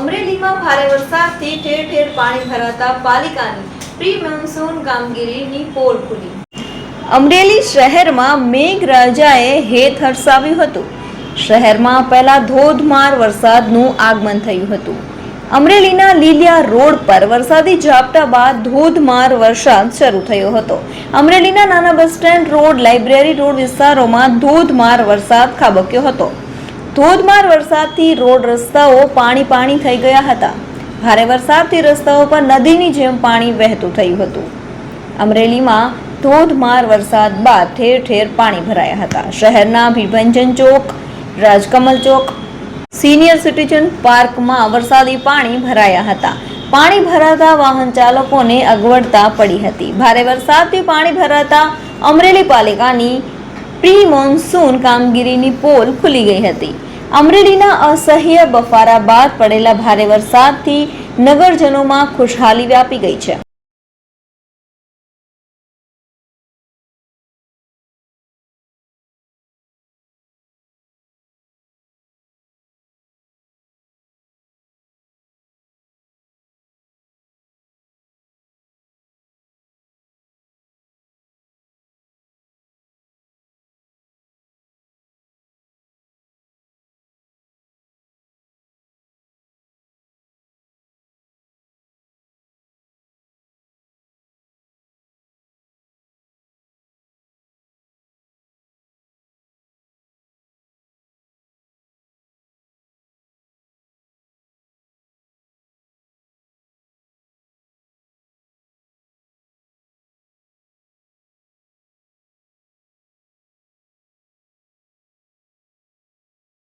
અમરેલીમાં ભારે વરસાદથી ઠેર ઠેર પાણી ભરાતા પાલિકાની પ્રી મોન્સૂન કામગીરીની પોલ ખુલી। અમરેલી શહેરમાં મેઘરાજાએ હેત હરસાવ્યું હતું। શહેરમાં પહેલા ધોધમાર વરસાદનું આગમન થયું હતું। અમરેલીના લીલિયા રોડ પર વરસાદી ઝાપટા બાદ ધોધમાર વરસાદ શરૂ થયો હતો। અમરેલીના નાના bus stand road, library road વિસ્તારોમાં ધોધમાર વરસાદ ખાબક્યો હતો। ધોધમાર વરસાદથી રોડ રસ્તાઓ પાણી થઈ ગયા હતા। ભારે વરસાદથી રસ્તાઓ પર નદીની જેમ પાણી વહેતું થયું હતું। અમરેલીમાં ધોધમાર વરસાદ બાદ ઠેર ઠેર પાણી ભરાયા હતા। શહેરના ભીભંજન ચોક, રાજકમલ ચોક, સિનિયર સિટીઝન પાર્કમાં વરસાદી પાણી ભરાયા હતા। પાણી ભરાતા વાહન ચાલકોને અગવડતા પડી હતી। ભારે વરસાદથી પાણી ભરાતા અમરેલી પાલિકાની પ્રી મોન્સૂન કામગીરીની પોલ ખુલી ગઈ હતી। અમરેલીના અસહ્ય બફારા બાદ પડેલા ભારે વરસાદથી નગરજનોમાં ખુશહાલી વ્યાપી ગઈ છે।